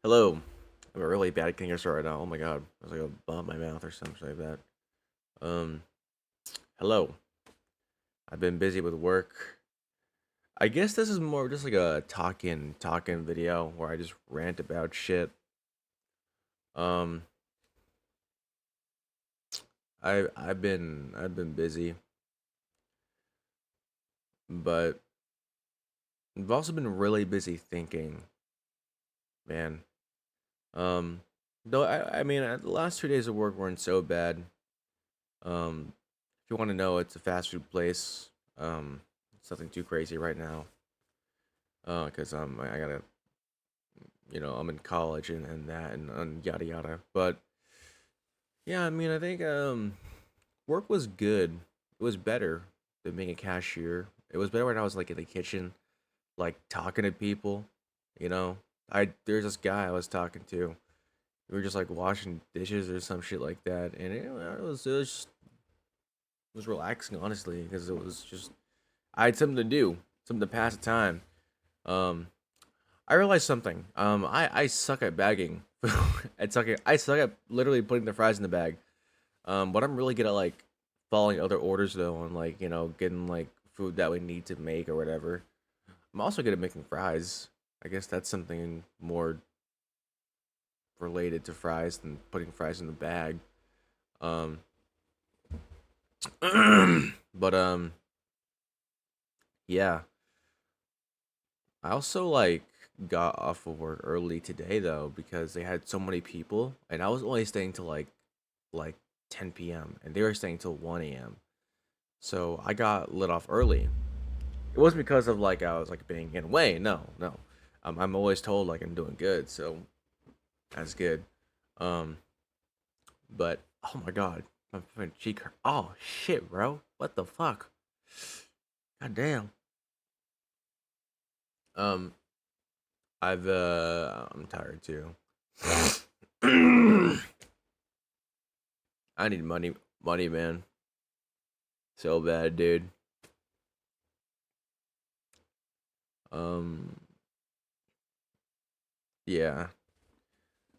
Hello. I'm a really bad cancer right now. Oh my god. I was like a bump in my mouth or something like that. Um, hello. I've been busy with work. I guess this is more just like a talking video where I just rant about shit. Um, I've been busy, but I've also been really busy thinking, man. Um, though I mean, the last 2 days of work weren't so bad. If you want to know, it's a fast food place. It's nothing too crazy right now. Cause I gotta, I'm in college and that and yada yada. But yeah, I mean, I think work was good. It was better than being a cashier. It was better when I was like in the kitchen, like talking to people. You know, there's this guy I was talking to. We were just like washing dishes or some shit like that, and it was relaxing, honestly, because it was just I had something to do, something to pass the time. Um, I realized something. I suck at bagging. I suck at literally putting the fries in the bag. But I'm really good at like following other orders though, and like getting like food that we need to make or whatever. I'm also good at making fries. I guess that's something more related to fries than putting fries in the bag. Um, but yeah. I also like got off of work early today though because they had so many people and I was only staying till like 10 p.m. and they were staying till 1 a.m. So I got lit off early. It wasn't because of like I was like being in the way. No, no. I'm always told like I'm doing good, so that's good. Um, but oh my god, my fucking cheek hurt. Oh shit, bro. What the fuck? God damn. Um, I'm tired too. I need money, man. So bad, dude. Um, yeah.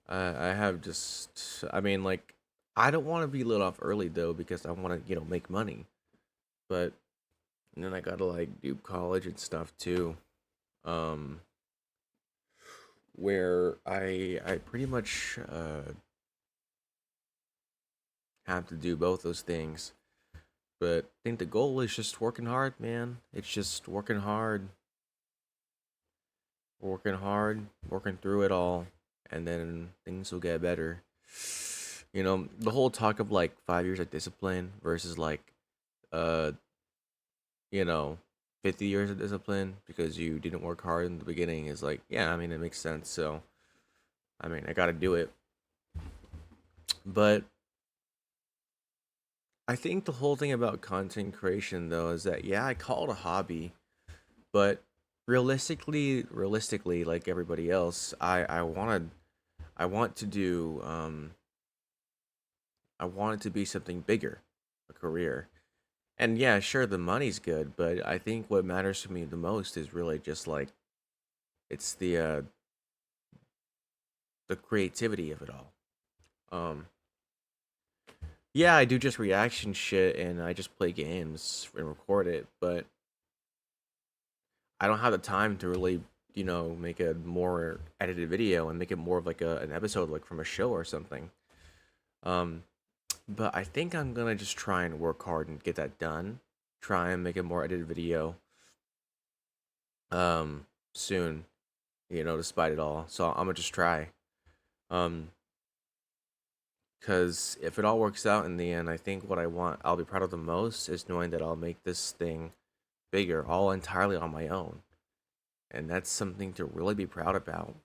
I have just, I mean, like, I don't want to be lit off early though because I want to, make money. But then I gotta like do college and stuff too. Um, where I pretty much have to do both those things. But I think the goal is just working hard, man. It's just working through it all, and then things will get better. The whole talk of like 5 years of discipline versus like, uh, you know, 50 years of discipline because you didn't work hard in the beginning is like, yeah, I mean, it makes sense. So, I mean, I got to do it. But I think the whole thing about content creation, though, is that, yeah, I call it a hobby, but realistically, like everybody else, I want to do, I want it to be something bigger, a career. And yeah, sure, the money's good, but I think what matters to me the most is really just like it's the creativity of it all. Um, yeah, I do just reaction shit and I just play games and record it, but I don't have the time to really, make a more edited video and make it more of like an episode like from a show or something. Um, but I think I'm gonna just try and work hard and get that done. Try and make a more edited video soon, despite it all. So I'm gonna just try. Um, because if it all works out in the end, I think what I'll be proud of the most is knowing that I'll make this thing bigger, all entirely on my own, and that's something to really be proud about.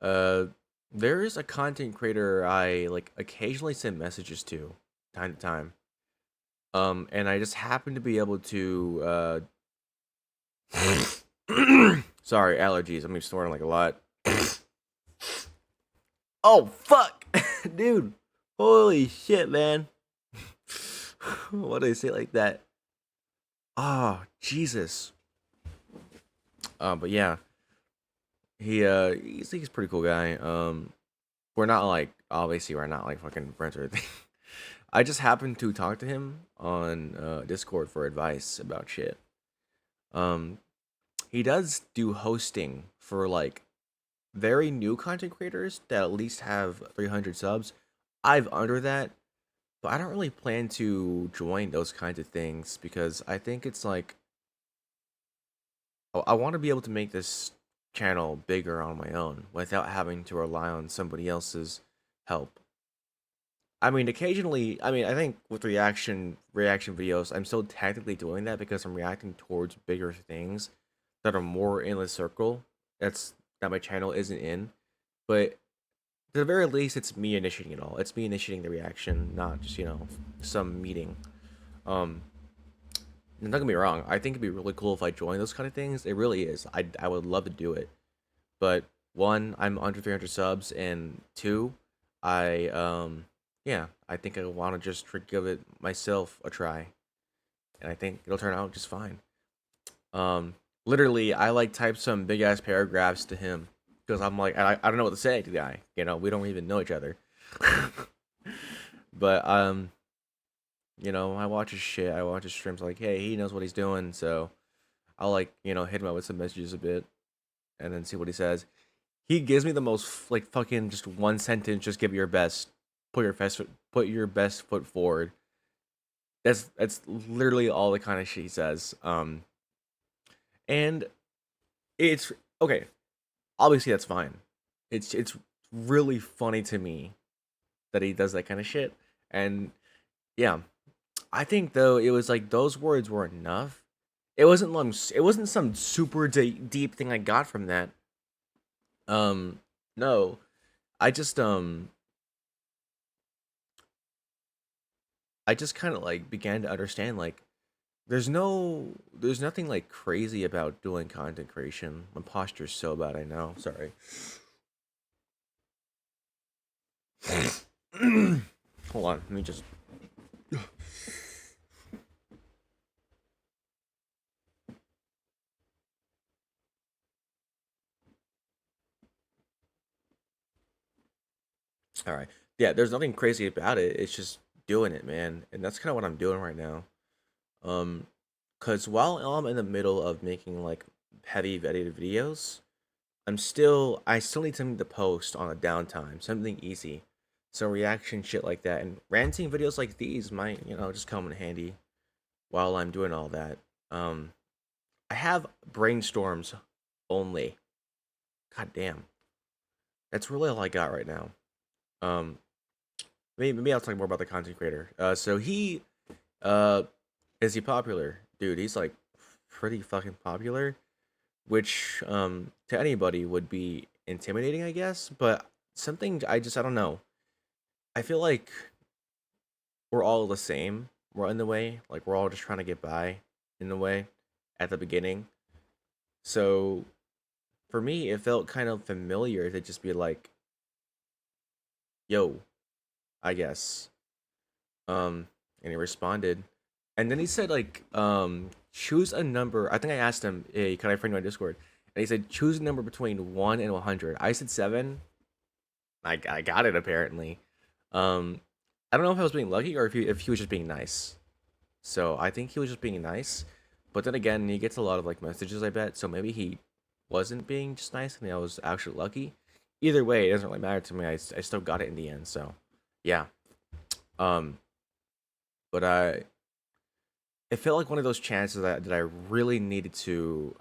Uh, there is a content creator I like occasionally send messages to, time to time. And I just happen to be able to sorry, allergies. I'm snoring like a lot. Oh fuck, dude! Holy shit, man! Why do I say it like that? Oh Jesus. But yeah. He's a pretty cool guy. We're not like obviously we're not like fucking friends or anything. I just happened to talk to him on Discord for advice about shit. Um, he does do hosting for like very new content creators that at least have 300 subs. I've under that, but I don't really plan to join those kinds of things because I think it's like I want to be able to make this channel bigger on my own without having to rely on somebody else's help. I mean, occasionally, I mean, I think with reaction videos, I'm still technically doing that because I'm reacting towards bigger things that are more in the circle. That my channel isn't in. But at the very least, it's me initiating it all. It's me initiating the reaction, not just some meeting. Um, and don't get me wrong. I think it'd be really cool if I join those kind of things. It really is. I would love to do it. But one, I'm under 300 subs, and two, I yeah, I think I want to just give it myself a try, and I think it'll turn out just fine. Literally, I like typed some big ass paragraphs to him because I'm like, I don't know what to say to the guy. We don't even know each other. But I watch his shit. I watch his streams. Like, hey, he knows what he's doing, so I'll like hit him up with some messages a bit, and then see what he says. He gives me the most like fucking just one sentence. Just give your best. Put your best foot forward. That's literally all the kind of shit he says. And it's okay. Obviously, that's fine. It's really funny to me that he does that kind of shit. And yeah, I think though it was like those words were enough. It wasn't some super deep thing I got from that. No, I just I just kind of like began to understand like there's nothing like crazy about doing content creation. My posture's so bad, I know. Sorry. Hold on, let me just. All right. Yeah, there's nothing crazy about it. It's just doing it, man. And that's kind of what I'm doing right now. Um, cause while I'm in the middle of making like heavy edited videos, I still need something to post on a downtime, something easy. So reaction shit like that and ranting videos like these might, just come in handy while I'm doing all that. Um, I have brainstorms only. God damn. That's really all I got right now. Um, maybe I'll talk more about the content creator. So uh, is he popular? Dude, he's like pretty fucking popular, which to anybody would be intimidating, I guess. But something I don't know. I feel like we're all the same. We're in the way, like we're all just trying to get by in the way at the beginning. So for me, it felt kind of familiar to just be like, "Yo, I guess." And he responded, and then he said like, choose a number. I think I asked him, "Hey, can I friend you on Discord?" And he said, "Choose a number between 1 and 100." I said 7. I got it apparently. Um, I don't know if I was being lucky or if he was just being nice. So I think he was just being nice. But then again, he gets a lot of like messages, I bet. So maybe he wasn't being just nice and I was actually lucky. Either way, it doesn't really matter to me. I still got it in the end. So yeah. Um, but it felt like one of those chances that I really needed to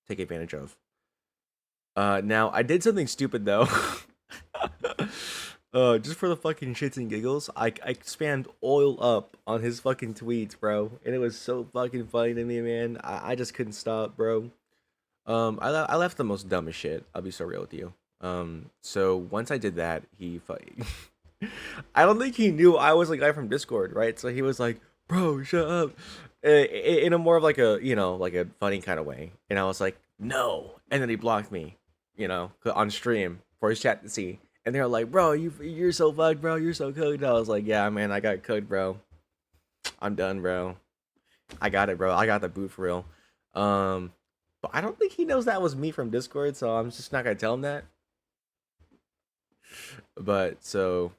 take advantage of. Now I did something stupid though. Just for the fucking shits and giggles, I spammed oil up on his fucking tweets, bro, and it was so fucking funny to me, man. I just couldn't stop, bro. I left the most dumbest shit. I'll be so real with you. So once I did that, I don't think he knew I was a guy from Discord, right? So he was like, "Bro, shut up," in a more of like like a funny kind of way, and I was like, "No," and then he blocked me, on stream for his chat to see. And they're like, "Bro, you're so fucked, bro. You're so cooked." I was like, "Yeah, man, I got cooked, bro. I'm done, bro. I got it, bro. I got the boot for real." Um, But I don't think he knows that was me from Discord, so I'm just not gonna tell him that. But so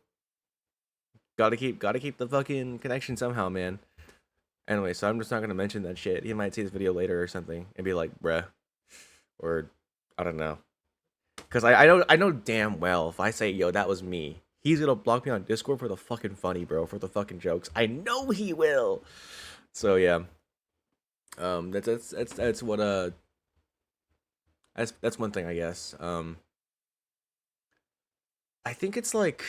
gotta keep the fucking connection somehow, man. Anyway, so I'm just not gonna mention that shit. He might see this video later or something and be like, bruh, or I don't know. Cause I know damn well if I say yo that was me, he's gonna block me on Discord for the fucking funny, bro, for the fucking jokes. I know he will. So yeah, that's what that's one thing I guess. I think it's like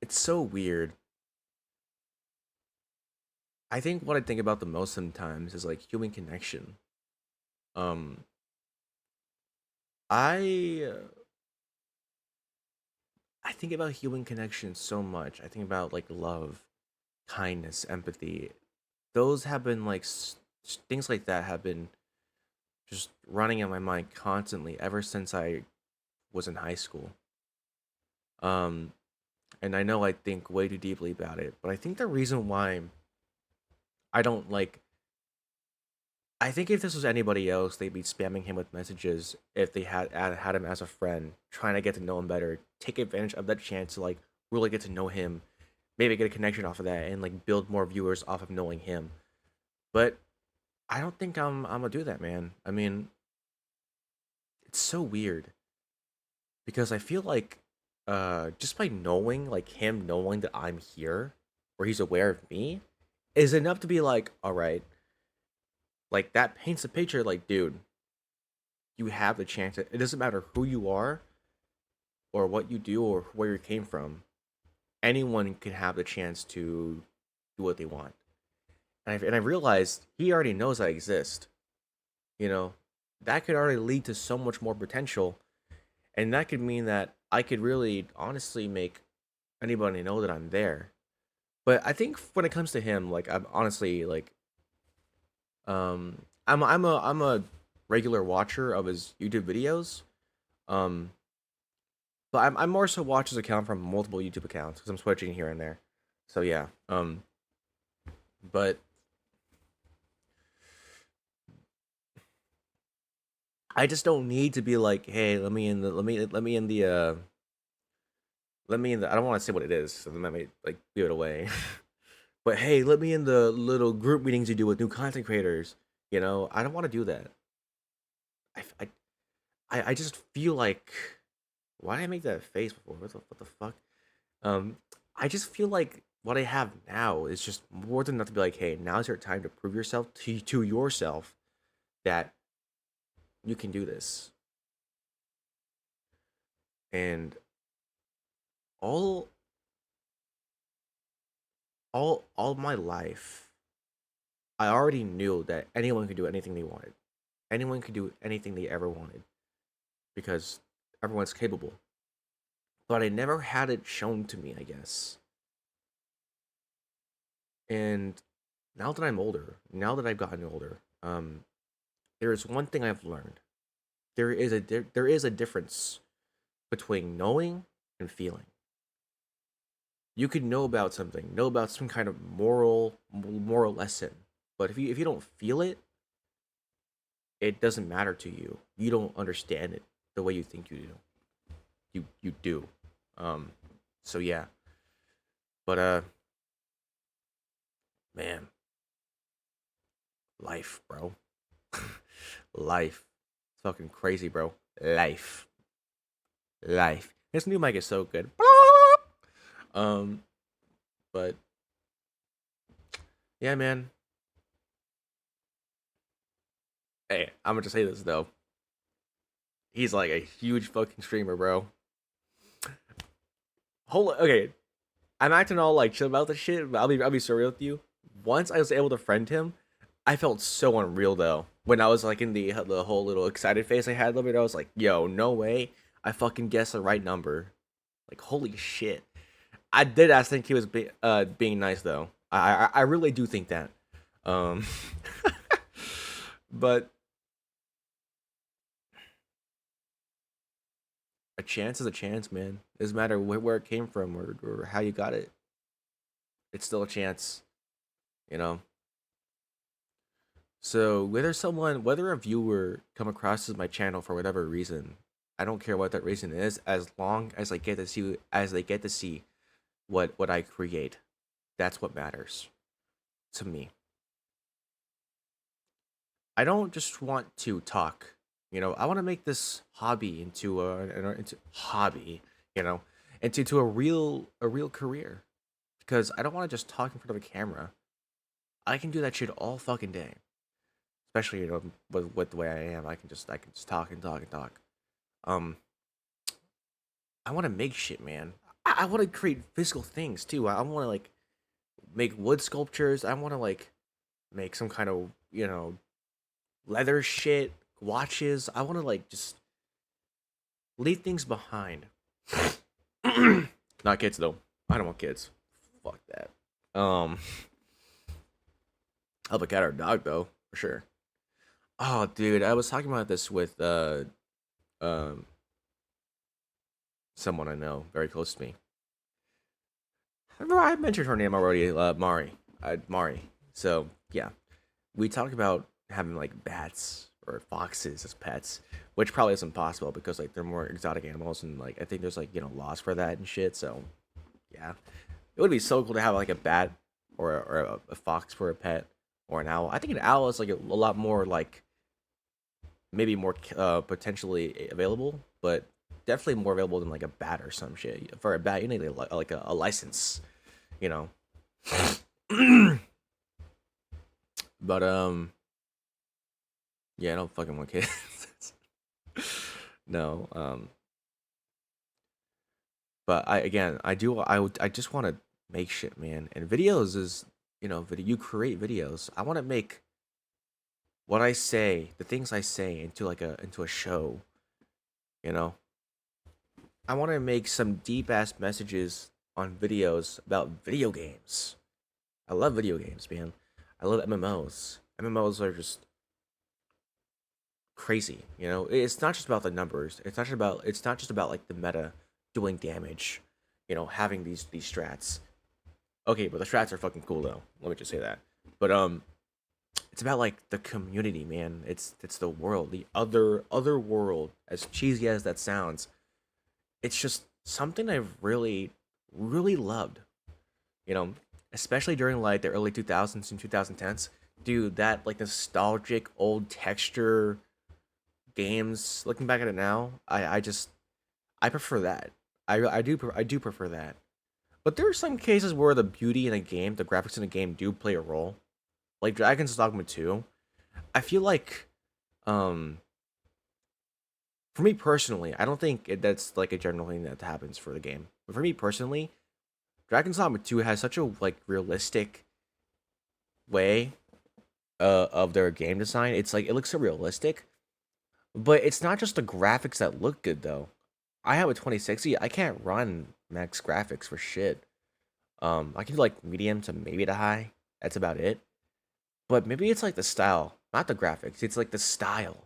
it's so weird. I think what I think about the most sometimes is like human connection. Um, I I think about human connection so much. I think about like love, kindness, empathy. Those have been like things like that have been just running in my mind constantly ever since I was in high school. Um, and I know I think way too deeply about it, but I think the reason why I don't like I think if this was anybody else, they'd be spamming him with messages if they had him as a friend, trying to get to know him better, take advantage of that chance to like really get to know him, maybe get a connection off of that, and like build more viewers off of knowing him. But I don't think I'm gonna do that, man. I mean, it's so weird because I feel like just by knowing like him knowing that I'm here or he's aware of me is enough to be like, all right, like that paints a picture like, dude, you have the chance. It doesn't matter who you are or what you do or where you came from. Anyone can have the chance to do what they want. And I realized he already knows I exist. You know, that could already lead to so much more potential, and that could mean that I could really honestly make anybody know that I'm there. But I think when it comes to him, like I'm honestly like I'm a regular watcher of his YouTube videos. Um, but I'm more so watch his account from multiple YouTube accounts because I'm switching here and there. So yeah. But I just don't need to be like, hey, let me in the I don't want to say what it is, so that might like give it away. But hey, let me in the little group meetings you do with new content creators. You know, I don't want to do that. I, I, I just feel like why did I make that face before? What the fuck? Um, I just feel like what I have now is just more than enough to be like, hey, now's your time to prove yourself to yourself that you can do this. And all all my life, I already knew that anyone could do anything they wanted. Anyone could do anything they ever wanted because everyone's capable. But I never had it shown to me, I guess. And now that I'm older, now that I've gotten older, there is one thing I've learned. There is a difference between knowing and feeling. You could know about something, know about some kind of moral lesson, but if you don't feel it, it doesn't matter to you. You don't understand it the way you think you do. You do. Um, so yeah, but man, life, bro, life, it's fucking crazy, bro. Life, life. This new mic is so good. Um, but yeah, man. Hey, I'm gonna just say this though. He's like a huge fucking streamer, bro. Hold on, okay. I'm acting all like chill about the shit, but I'll be so real with you. Once I was able to friend him, I felt so unreal though. When I was like in the whole little excited face I had a little bit, I was like, yo, no way. I fucking guessed the right number. Like holy shit. I did I think he was being nice though. I really do think that. Um but a chance is a chance, man. It doesn't matter where it came from or how you got it. It's still a chance, you know. So whether a viewer come across my channel for whatever reason, I don't care what that reason is, as long as they get to see what I create. That's what matters to me. I don't just want to talk. I want to make this hobby into hobby. You know, into a real career. Because I don't want to just talk in front of a camera. I can do that shit all fucking day. Especially with the way I am, I can just talk and talk and talk. Um, I want to make shit, man. I want to create physical things too. I want to like make wood sculptures. I want to like make some kind of leather shit, watches. I want to like just leave things behind. Not kids though. I don't want kids. Fuck that. I'll have a cat or a dog though, for sure. Oh, dude, I was talking about this with um someone I know very close to me. I mentioned her name already, Mari. Mari. So yeah, we talked about having like bats or foxes as pets, which probably isn't possible because like they're more exotic animals and like I think there's like laws for that and shit. So yeah, it would be so cool to have like a bat or a fox for a pet or an owl. I think an owl is like a lot more like maybe more potentially available, but definitely more available than like a bat or some shit. For a bat, you need like a license, you know. But yeah, I don't fucking want kids. No, but I just want to make shit, man. And videos is you create videos. I want to make what I say, the things I say into a show. You know, I want to make some deep ass messages on videos about video games. I love video games, man. I love MMOs. MMOs are just crazy. It's not just about the numbers. It's not just about like the meta doing damage. Having these strats. Okay, but the strats are fucking cool though. Let me just say that. But it's about like the community, man. It's the world, the other world. As cheesy as that sounds, it's just something I've really loved. You know, Especially during like the early 2000s and 2010s. Dude, that like nostalgic old texture games. Looking back at it now, I prefer that. I do prefer that. But there are some cases where the beauty in a game, the graphics in a game, do play a role. Like Dragon's Dogma 2. I feel like, um, for me personally, I don't think that's like a general thing that happens for the game. But for me personally, Dragon's Dogma 2 has such a like realistic way of their game design. It's like it looks so realistic, but it's not just the graphics that look good though. I have a 2060. I can't run max graphics for shit. I can do like medium to maybe to high. That's about it. But maybe it's like the style, not the graphics. It's like the style.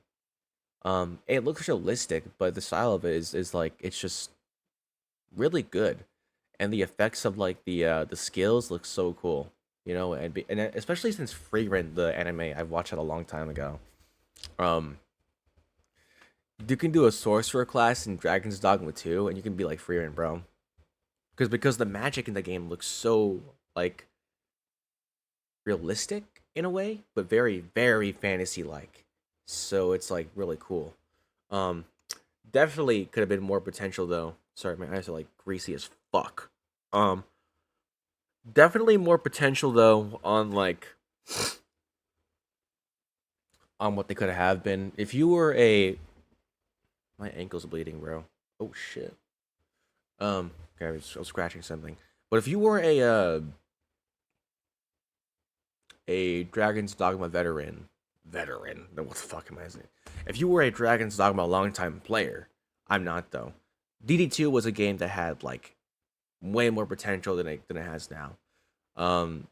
It looks realistic, but the style of it is like it's just really good, and the effects of like the skills look so cool. And especially since Free Rent, the anime I watched it a long time ago. Um, you can do a sorcerer class in Dragon's Dogma 2, and you can be like Free Rent, bro. Because the magic in the game looks so like realistic in a way, but very very fantasy like. So it's like really cool. Um, Definitely could have been more potential though. Sorry, my eyes are like greasy as fuck. Um, Definitely more potential though on like on what they could have been. If you were a My ankle's bleeding, bro. Oh shit. Okay, I was scratching something. But if you were a Dragon's Dogma veteran, then what the fuck am I saying? If you were a Dragon's Dogma longtime player, I'm not though. DD2 was a game that had like way more potential than it has now. Um,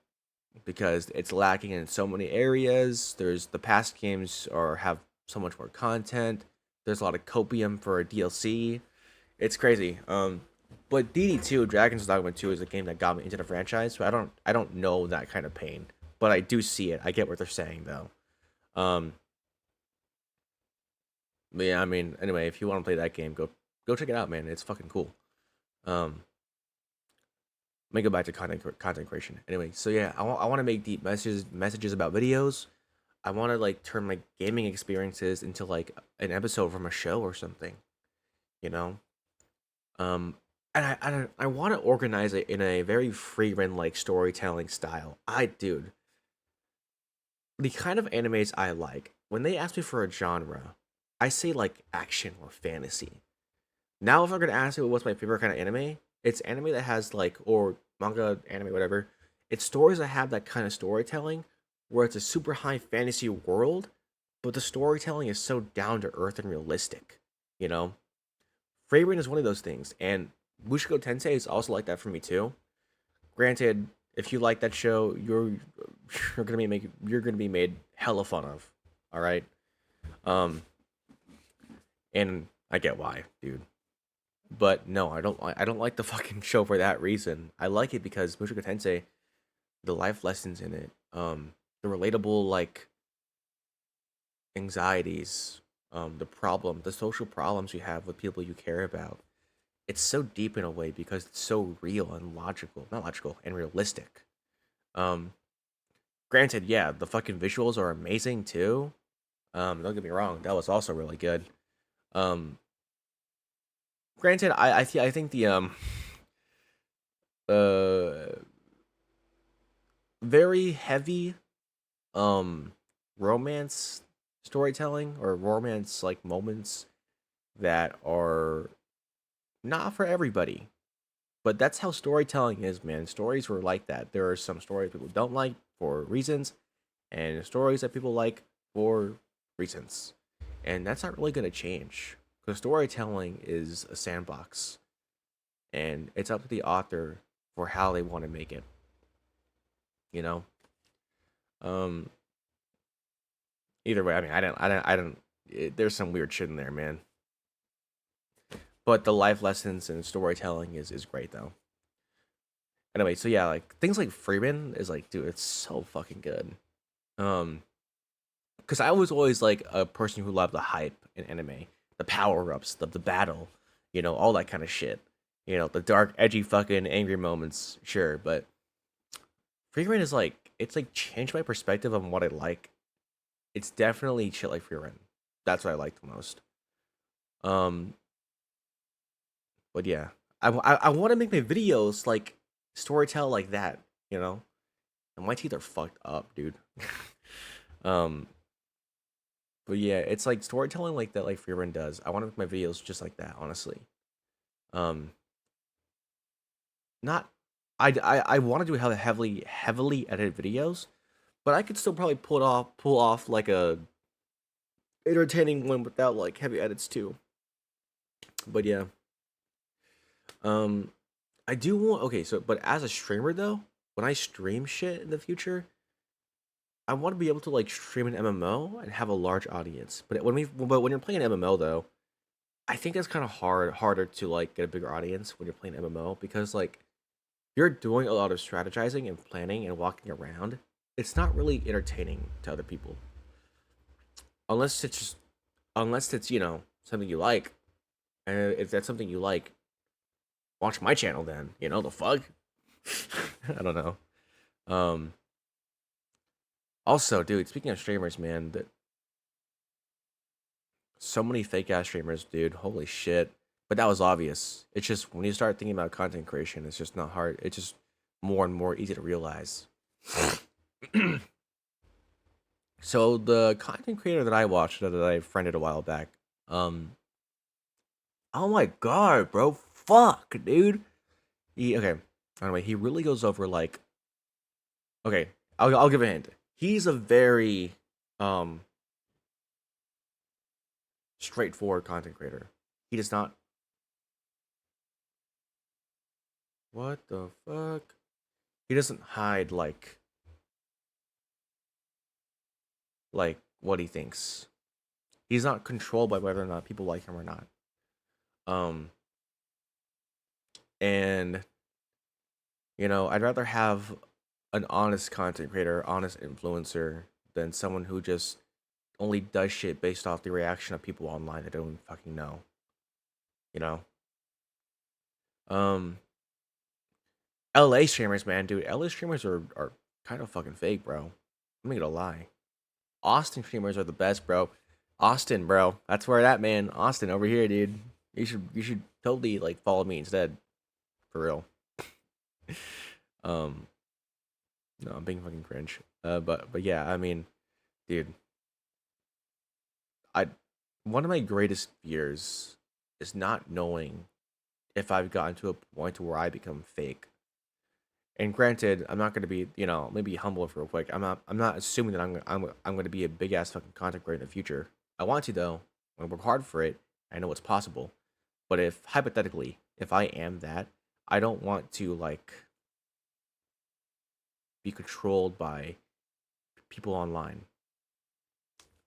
because it's lacking in so many areas. There's the past games are have so much more content. There's a lot of copium for a DLC. It's crazy. But DD2 Dragon's Dogma 2 is a game that got me into the franchise. So I don't know that kind of pain, but I do see it. I get what they're saying though. Um, but yeah, I mean, anyway, if you want to play that game, go check it out, man. It's fucking cool. Um, Let me go back to content creation. Anyway, so yeah, I want to make deep messages about videos. I want to like turn my gaming experiences into like an episode from a show or something, you know. Um, and I want to organize it in a very free run like storytelling style. Dude, the kind of animes I like, when they ask me for a genre, I say like action or fantasy. Now, if I'm gonna ask you what's my favorite kind of anime, it's anime that has like, or manga, anime, whatever. It's stories that have that kind of storytelling where it's a super high fantasy world, but the storytelling is so down to earth and realistic. You know, Favorite is one of those things, and Bushiko Tensei is also like that for me too. Granted, if you like that show, you're gonna be made hella fun of. All right, um, and I get why, dude. But no, I don't like the fucking show for that reason. I like it because Mushoku Tensei, the life lessons in it, the relatable like anxieties, the social problems you have with people you care about. It's so deep in a way because it's so real and logical, not logical and realistic. Um, Granted, yeah, the fucking visuals are amazing too. Don't get me wrong, that was also really good. Um, Granted, I think the uh very heavy um romance storytelling or romance like moments that are not for everybody. But that's how storytelling is, man. Stories were like that. There are some stories people don't like for reasons, and stories that people like for reasons. And that's not really going to change because storytelling is a sandbox, and it's up to the author for how they want to make it. You know, um, either way. I mean, I don't. There's some weird shit in there, man. But the life lessons and storytelling is great though. Anyway, so yeah, like things like Freeman is like, dude, it's so fucking good. Um, because I was always like a person who loved the hype in anime, the power ups, the battle, all that kind of shit. The dark, edgy, fucking angry moments, sure, but Freeman is like it's like changed my perspective on what I like. It's definitely shit like Freeman. That's what I like the most. Um, but yeah, I want to make my videos like storytell like that, you know. And my teeth are fucked up, dude. um, but yeah, it's like storytelling like that, like Freerun does. I want to make my videos just like that, honestly. Um, not, I want to do heavily edited videos, but I could still probably pull off like a entertaining one without like heavy edits too. But yeah, um, I do want okay. So, but as a streamer though, when I stream shit in the future, I want to be able to like stream an MMO and have a large audience. But when you're playing an MMO though, I think that's kind of harder to like get a bigger audience when you're playing MMO because like you're doing a lot of strategizing and planning and walking around. It's not really entertaining to other people unless it's just, unless it's something you like. And if that's something you like, watch my channel then. The fuck. I don't know. Um. Also, dude, speaking of streamers, man, that so many fake ass streamers, dude. Holy shit. But that was obvious. It's just when you start thinking about content creation, it's just not hard. It's just more and more easy to realize. So the content creator that I watched that I friended a while back, um, oh my god, bro, fuck, dude. Okay. Anyway, he really goes over like, okay, I'll give a hint. He's a very um straightforward content creator. He does not. What the fuck? He doesn't hide like what he thinks. He's not controlled by whether or not people like him or not. Um, and I'd rather have an honest content creator, honest influencer than someone who just only does shit based off the reaction of people online that don't fucking know. You know. Um, LA streamers, man, dude. LA streamers are kind of fucking fake, bro. I'm not gonna lie. Austin streamers are the best, bro. Austin, bro. That's where that man. Austin over here, dude. You should totally like follow me instead. For real. Um, no, I'm being fucking cringe. But yeah, I mean, dude, I one of my greatest fears is not knowing if I've gotten to a point where I become fake. And granted, I'm not going to be, maybe humble for real quick. I'm not assuming that I'm going to be a big ass fucking content creator in the future. I want to though. I work hard for it. I know it's possible. But if hypothetically, if I am that, I don't want to like be controlled by people online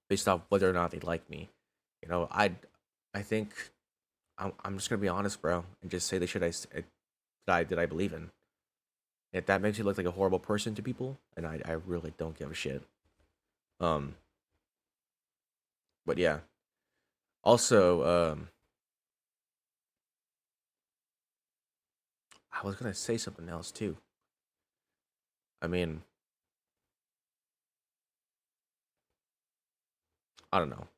based off whether or not they like me. I think I'm just gonna be honest, bro, and just say the shit that I believe in. If that makes you look like a horrible person to people, and I really don't give a shit. Um, but yeah. Also, I was gonna say something else too. I mean, I don't know.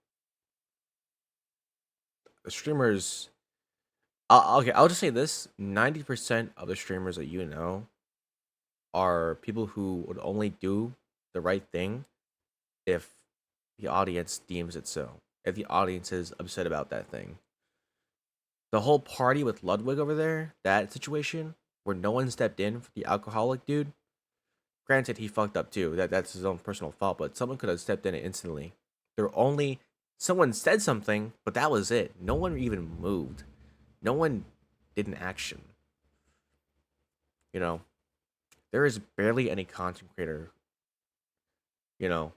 The streamers. Okay, I'll just say this: 90% of the streamers that you know are people who would only do the right thing if the audience deems it so. If the audience is upset about that thing. The whole party with Ludwig over there, that situation where no one stepped in for the alcoholic dude. Granted, he fucked up too. That's his own personal fault, but someone could have stepped in instantly. There only someone said something, but that was it. No one even moved. No one did an action. You know, there is barely any content creator, you know,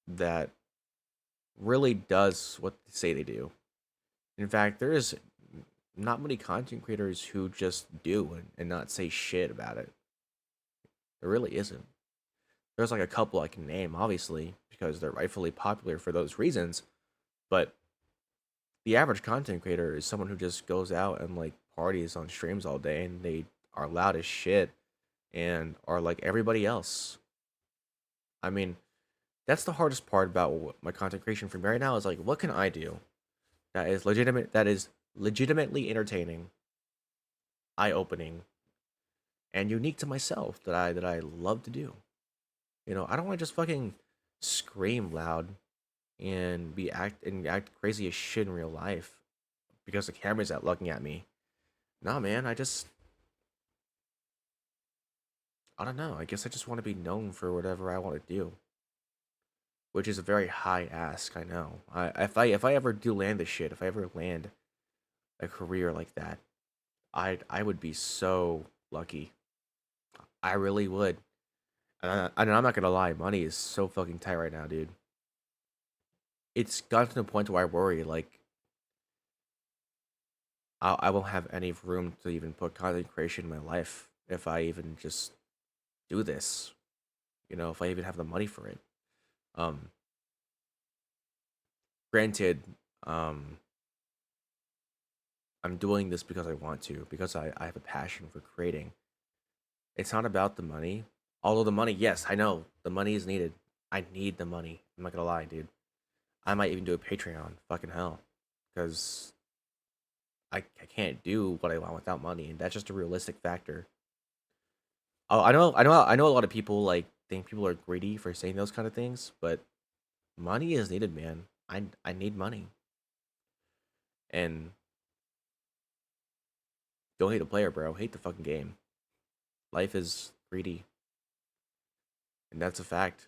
that really does what they say they do. In fact, there is not many content creators who just do and not say shit about it. There really isn't. There's like a couple I can name, obviously, because they're rightfully popular for those reasons. But the average content creator is someone who just goes out and like parties on streams all day and they are loud as shit and are like everybody else. I mean, that's the hardest part about my content creation for me right now is like, what can I do that is legitimately entertaining, eye opening, and unique to myself that I love to do. I don't want to just fucking scream loud and act crazy as shit in real life because the camera's out looking at me. Nah, man, I don't know. I guess I just want to be known for whatever I want to do, which is a very high ask. I know. If I ever do land this shit, if I ever land a career like that, I would be so lucky. I really would. And I'm not gonna lie, money is so fucking tight right now, dude. It's gotten to the point where I worry like I won't have any room to even put content creation in my life if I even just do this. If I even have the money for it. Um, Granted, um, I'm doing this because I want to, because I have a passion for creating. It's not about the money. Although the money, yes, I know the money is needed. I need the money. I'm not gonna lie, dude. I might even do a Patreon. Fucking hell, because I can't do what I want without money, and that's just a realistic factor. Oh, I know a lot of people like think people are greedy for saying those kind of things, but money is needed, man. I need money, and don't hate the player, bro. Hate the fucking game. Life is greedy, and that's a fact.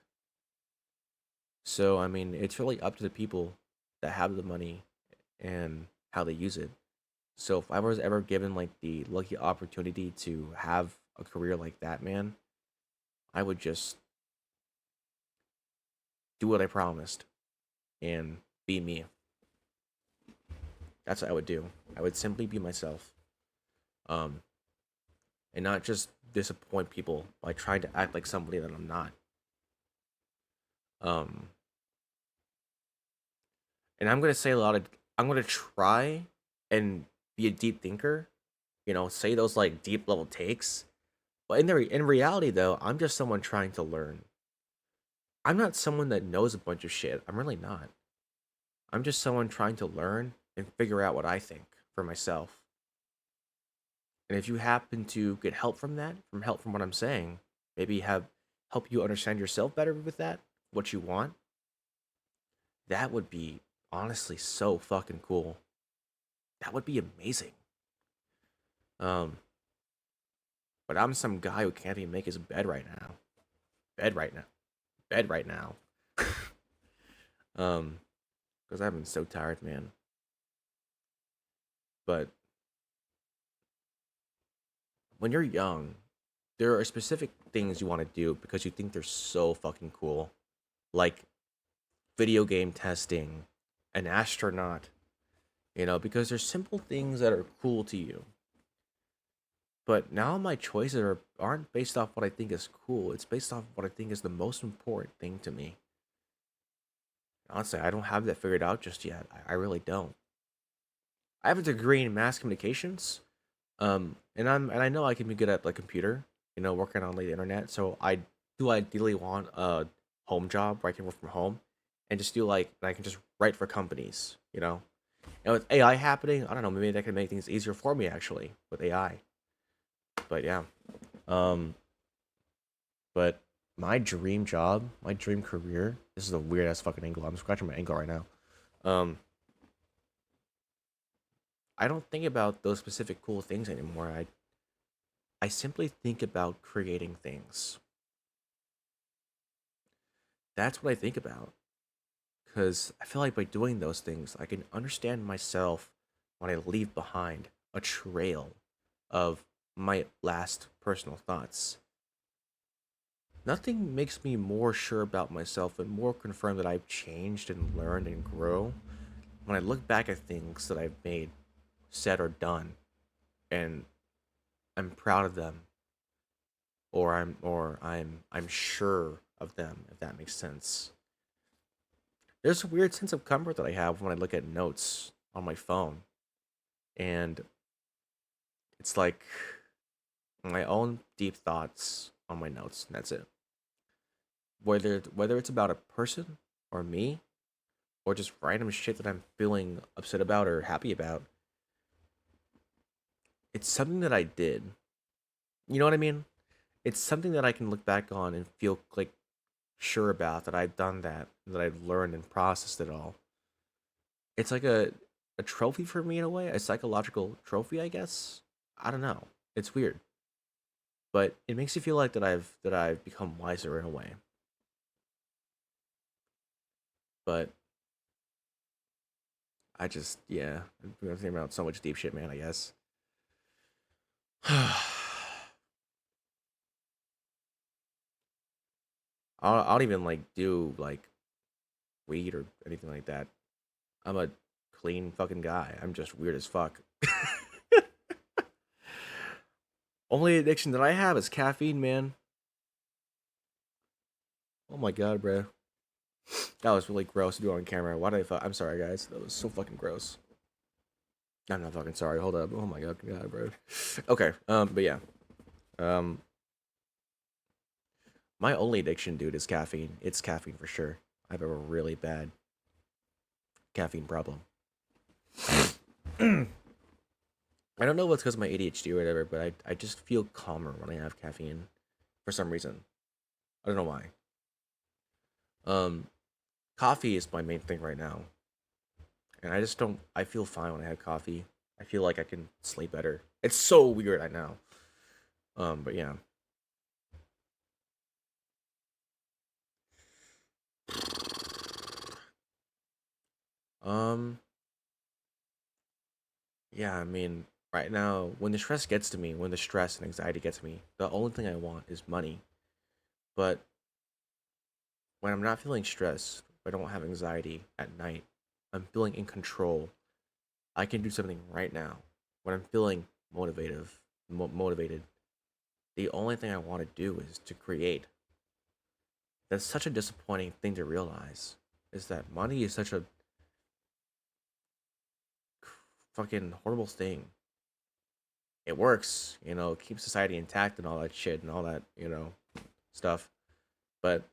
So I mean, it's really up to the people that have the money and how they use it. So if I was ever given like the lucky opportunity to have a career like that, man, I would just do what I promised and be me. That's what I would do. I would simply be myself. Um, and not just disappoint people by trying to act like somebody that I'm not. Um, And I'm gonna try and be a deep thinker, say those like deep level takes. But in reality though, I'm just someone trying to learn. I'm not someone that knows a bunch of shit. I'm really not. I'm just someone trying to learn and figure out what I think for myself. And if you happen to get help from that, from help from what I'm saying, maybe have help you understand yourself better with that, what you want, that would be honestly so fucking cool. That would be amazing. Um, but I'm some guy who can't even make his bed right now. Bed right now. Bed right now. um, because I've been so tired, man. But when you're young, there are specific things you want to do because you think they're so fucking cool. Like video game testing, an astronaut, because there's simple things that are cool to you. But now my choices aren't based off what I think is cool. It's based off what I think is the most important thing to me. Honestly, I don't have that figured out just yet. I really don't. I have a degree in mass communications, and I know I can be good at like computer, working on like the internet. So I do ideally want a home job where I can work from home, and just do like and I can just write for companies. And with AI happening, I don't know, maybe that can make things easier for me actually with AI. But yeah, um, but my dream job, my dream career. This is a weird ass fucking angle. I'm scratching my ankle right now. Um, I don't think about those specific cool things anymore. I simply think about creating things. That's what I think about. Because I feel like by doing those things, I can understand myself when I leave behind a trail of my last personal thoughts. Nothing makes me more sure about myself and more confirmed that I've changed and learned and grow when I look back at things that I've made, said, or done, and I'm proud of them, or I'm sure of them, if that makes sense. There's a weird sense of comfort that I have when I look at notes on my phone, and it's like my own deep thoughts on my notes, and that's it. Whether it's about a person or me or just random shit that I'm feeling upset about or happy about, it's something that I did. You know what I mean? It's something that I can look back on and feel like sure about that I've done that I've learned and processed it all. It's like a trophy for me in a way, a psychological trophy, I guess. I don't know. It's weird, but it makes you feel like that I've become wiser in a way. But I just yeah, I'm thinking about so much deep shit, man. I guess. I don't even like do like weed or anything like that. I'm a clean fucking guy. I'm just weird as fuck. Only addiction that I have is caffeine, man. Oh my god, bro. That was really gross to do on camera. Why did I'm sorry, guys. That was so fucking gross. I'm not fucking sorry. Hold up. Oh my god, bro. Okay. But yeah. Um, my only addiction, dude, is caffeine. It's caffeine for sure. I have a really bad caffeine problem. I don't know what's because of my ADHD or whatever, but I just feel calmer when I have caffeine for some reason. I don't know why. Um, Coffee is my main thing right now, and I just don't. I feel fine when I have coffee. I feel like I can sleep better. It's so weird, I know. But yeah. Um, yeah. I mean, right now, when the stress gets to me, when the stress and anxiety gets to me, the only thing I want is money. But when I'm not feeling stressed, I don't have anxiety at night. I'm feeling in control. I can do something right now. When I'm feeling motivated, the only thing I want to do is to create. That's such a disappointing thing to realize. Is that money is such a fucking horrible thing. It works, it keeps society intact and all that shit and all that, stuff. But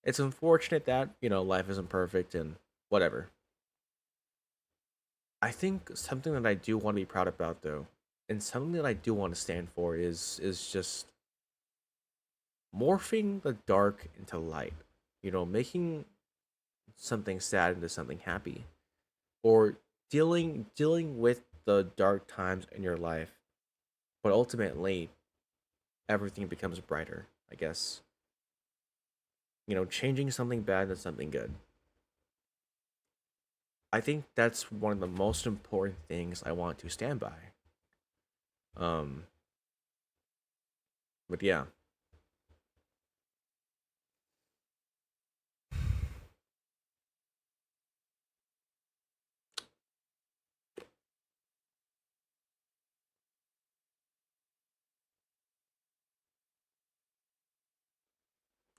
it's unfortunate that, life isn't perfect and whatever. I think something that I do want to be proud about though, and something that I do want to stand for is just morphing the dark into light. Making something sad into something happy, or dealing with the dark times in your life, but ultimately everything becomes brighter, I guess. Changing something bad into something good. I think that's one of the most important things I want to stand by. Um, but yeah,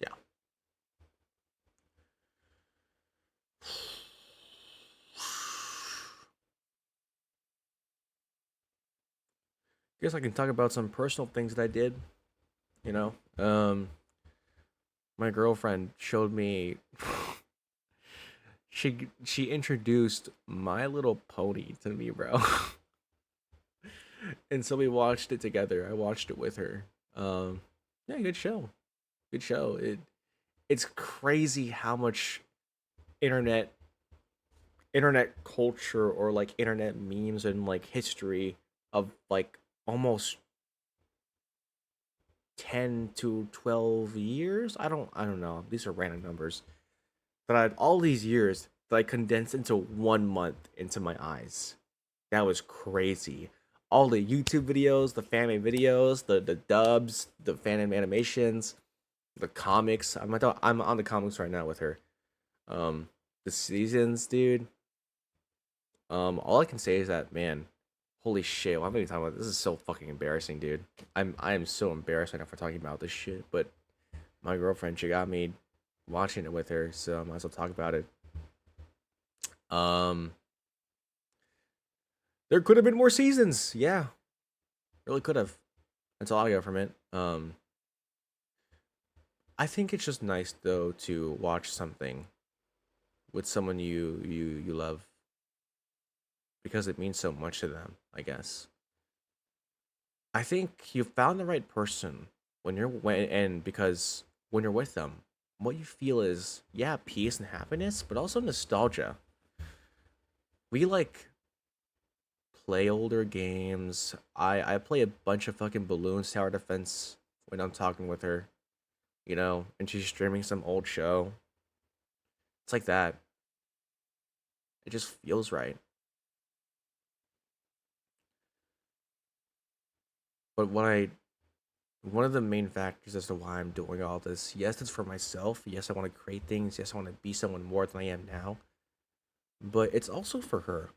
yeah. Guess I can talk about some personal things that I did. You know, um, my girlfriend showed me. She introduced My Little Pony to me, bro, and so we watched it together. I watched it with her. Um, yeah, good show. Good show. It's crazy how much internet internet culture or like internet memes and like history of like almost 10 to 12 years. I don't know. These are random numbers. But I had all these years that I condensed into 1 month into my eyes. That was crazy. All the YouTube videos, the fan made videos, the dubs, the fan animations, the comics. I'm on the comics right now with her. Um, the seasons, dude. All I can say is that, man, holy shit! What am I talking about? This is so fucking embarrassing, dude. I am so embarrassed right now for talking about this shit. But my girlfriend, she got me watching it with her, so I might as well talk about it. Um, there could have been more seasons. Yeah, really could have. That's all I got from it. I think it's just nice though to watch something with someone you love because it means so much to them. I guess. I think you found the right person when and because when you're with them, what you feel is, yeah, peace and happiness, but also nostalgia. We like play older games. I play a bunch of fucking Balloons Tower Defense when I'm talking with her, and she's streaming some old show. It's like that. It just feels right. But one of the main factors as to why I'm doing all this, yes, it's for myself. Yes, I want to create things. Yes, I want to be someone more than I am now. But it's also for her.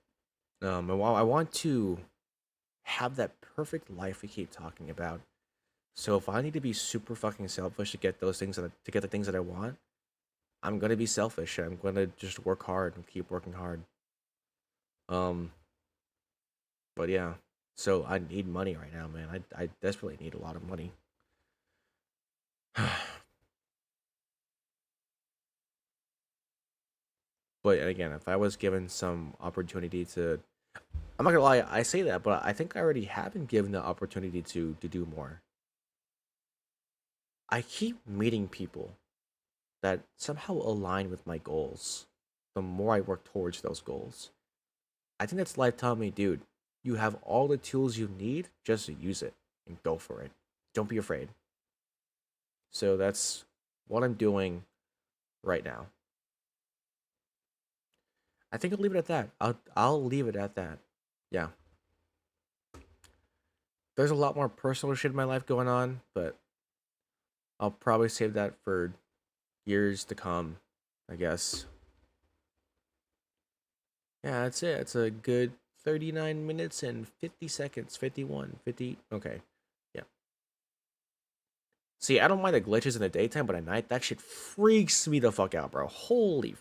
And while I want to have that perfect life we keep talking about, so if I need to be super fucking selfish to get those things to get the things that I want, I'm gonna be selfish. I'm gonna just work hard and keep working hard. Um, but yeah, so I need money right now, man. I desperately need a lot of money. But again, if I was given some opportunity to, I'm not gonna lie, I say that, but I think I already have been given the opportunity to do more. I keep meeting people that somehow align with my goals. The more I work towards those goals, I think that's life telling me, dude, you have all the tools you need, just use it and go for it. Don't be afraid. So that's what I'm doing right now. I think I'll leave it at that. I'll leave it at that. Yeah. There's a lot more personal shit in my life going on, but I'll probably save that for years to come, I guess. Yeah, that's it. It's a good 39 minutes and 50 seconds. 51, 50. Okay. Yeah. See, I don't mind the glitches in the daytime, but at night, that shit freaks me the fuck out, bro. Holy